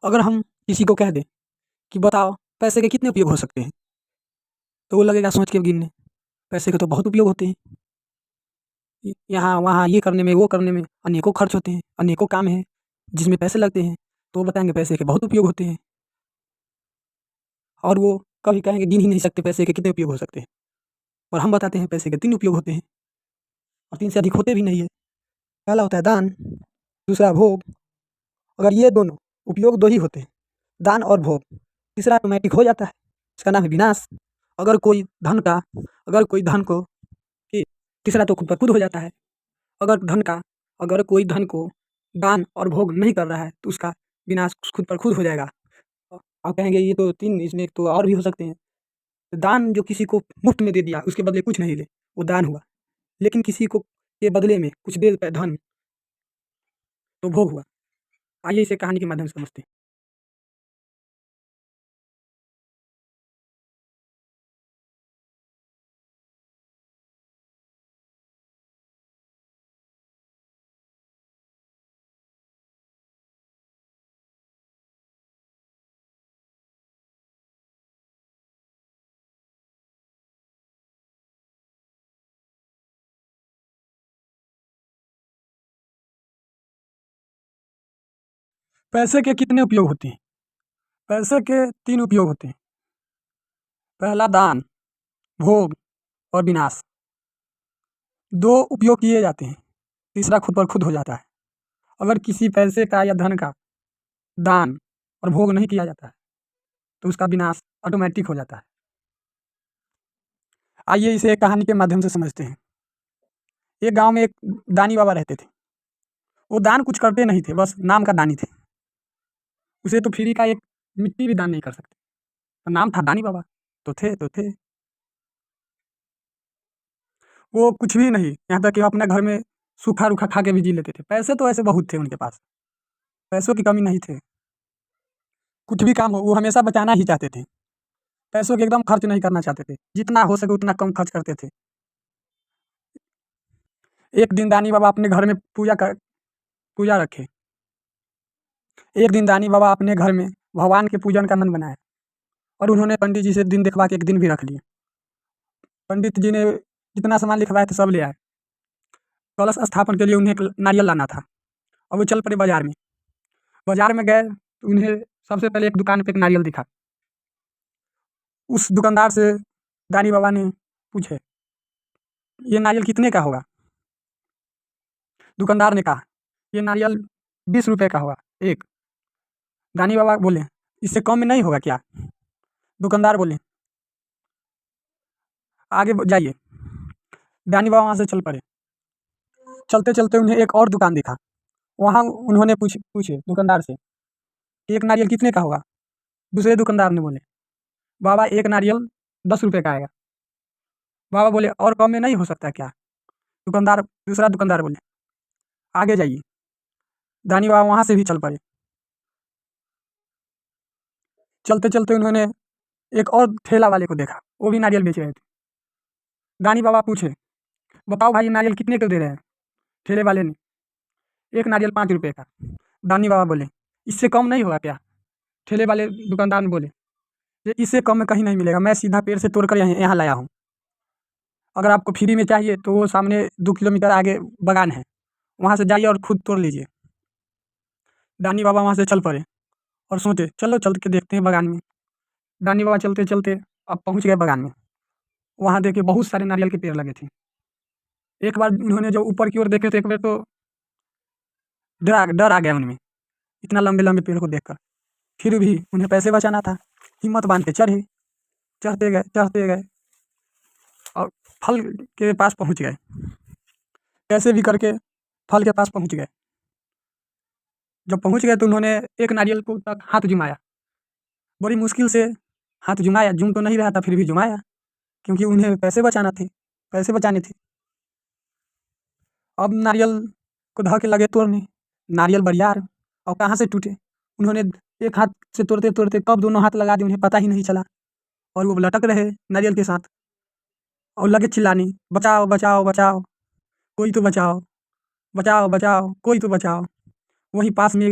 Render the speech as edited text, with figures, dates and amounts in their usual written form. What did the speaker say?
अगर हम किसी को कह दें कि बताओ पैसे के कितने उपयोग हो सकते हैं, तो वो लगेगा सोच के गिनने। पैसे के तो बहुत उपयोग होते हैं। यहाँ वहाँ ये करने में, वो करने में अनेकों खर्च होते हैं, अनेकों काम हैं जिसमें पैसे लगते हैं। तो वो बताएँगे पैसे के बहुत उपयोग होते हैं, और वो कभी कहेंगे गिन ही नहीं सकते पैसे के कितने उपयोग हो सकते हैं। और हम बताते हैं पैसे के 3 उपयोग होते हैं, और 3 से अधिक होते भी नहीं है। पहला होता है दान, दूसरा भोग। अगर ये दोनों उपयोग 2 ही होते हैं, दान और भोग, तीसरा ऑटोमेटिक हो जाता है, इसका नाम है विनाश। अगर कोई धन का अगर कोई धन को कि तीसरा तो खुद ब खुद हो जाता है। अगर कोई धन को दान और भोग नहीं कर रहा है, तो उसका विनाश खुद पर खुद हो जाएगा। आप कहेंगे ये तो 3, इसमें तो और भी हो सकते हैं। दान जो किसी को मुफ्त में दे दिया, उसके बदले कुछ नहीं ले, वो दान हुआ। लेकिन किसी को के बदले में कुछ दे धन, तो भोग हुआ। आइए इसे कहानी के माध्यम से समझते हैं। पैसे के कितने उपयोग होते हैं? पैसे के 3 उपयोग होते हैं। पहला दान, भोग और विनाश। 2 उपयोग किए जाते हैं, तीसरा खुद पर खुद हो जाता है। अगर किसी पैसे का या धन का दान और भोग नहीं किया जाता है, तो उसका विनाश ऑटोमेटिक हो जाता है। आइए इसे एक कहानी के माध्यम से समझते हैं। एक गाँव में एक दानी बाबा रहते थे। वो दान कुछ करते नहीं थे, बस नाम का दानी थे। उसे तो फ्री का एक मिट्टी भी दान नहीं कर सकते। तो नाम था दानी बाबा, तो थे। वो कुछ भी नहीं, यहाँ तक कि वो अपने घर में सूखा-रूखा खा के भी जी लेते थे। पैसे तो ऐसे बहुत थे उनके पास, पैसों की कमी नहीं थे। कुछ भी काम हो, वो हमेशा बचाना ही चाहते थे। पैसों की एकदम खर्च नहीं करना चाहते थे। जितना हो सके उतना कम खर्च करते थे। एक दिन दानी बाबा अपने घर में पूजा रखे। एक दिन दानी बाबा अपने घर में भगवान के पूजन का मन बनाया, और उन्होंने पंडित जी से दिन दिखवा के एक दिन भी रख लिया। पंडित जी ने जितना सामान लिखवाया था सब ले आए। कलश स्थापन के लिए उन्हें एक नारियल लाना था, और वो चल पड़े बाज़ार में। बाज़ार में गए तो उन्हें सबसे पहले एक दुकान पे एक नारियल दिखा। उस दुकानदार से दानी बाबा ने पूछे, ये नारियल कितने का होगा? दुकानदार ने कहा, ये नारियल 20 रुपए का होगा एक। दानी बाबा बोले, इससे कम में नहीं होगा क्या? दुकानदार बोले, आगे जाइए। दानी बाबा वहाँ से चल पड़े। चलते चलते उन्हें एक और दुकान दिखा। वहाँ उन्होंने पूछे दुकानदार से, एक नारियल कितने का होगा? दूसरे दुकानदार ने बोले, बाबा एक नारियल 10 रुपए का आएगा। बाबा बोले, और कम में नहीं हो सकता क्या? दूसरा दुकानदार बोले, आगे जाइए। दानी बाबा वहाँ से भी चल पड़े। चलते चलते उन्होंने एक और ठेला वाले को देखा, वो भी नारियल बेच रहे थे। दानी बाबा पूछे, बताओ भाई ये नारियल कितने के दे रहे हैं? ठेले वाले ने, एक नारियल 5 रुपए का। दानी बाबा बोले, इससे कम नहीं होगा क्या? ठेले वाले दुकानदार ने बोले, ये इससे कम में कहीं नहीं मिलेगा, मैं सीधा पेड़ से तोड़ कर यहाँ यहाँ लाया हूँ। अगर आपको फ्री में चाहिए तो वो सामने 2 किलोमीटर आगे बागान है, वहाँ से जाइए और खुद तोड़ लीजिए। दानी बाबा वहाँ से चल पड़े और सोचे, चलो चल के देखते हैं बागान में। दानी बाबा चलते चलते अब पहुँच गए बागान में। वहाँ देखे बहुत सारे नारियल के पेड़ लगे थे। एक बार उन्होंने जब ऊपर की ओर देखे तो एक बार तो डर आ गया उनमें, इतना लंबे लंबे पेड़ को देखकर। फिर भी उन्हें पैसे बचाना था, हिम्मत बांध के चढ़े। चढ़ते गए और फल के पास पहुँच गए। कैसे भी करके फल के पास पहुँच गए। जब पहुँच गए तो उन्होंने एक नारियल को तक हाथ जुमाया। बड़ी मुश्किल से हाथ जुमाया, जुम तो नहीं रहा था फिर भी जुमाया, क्योंकि उन्हें पैसे बचाने थे। अब नारियल को धो के लगे तोड़ने। नारियल बरियार, और कहाँ से टूटे। उन्होंने एक हाथ से तोड़ते तोड़ते कब दोनों हाथ लगा दिए उन्हें पता ही नहीं चला, और वो लटक रहे नारियल के साथ, और लगे चिल्लाने, बचाओ बचाओ बचाओ, कोई तो बचाओ, बचाओ बचाओ, कोई तो बचाओ। वहीं पास में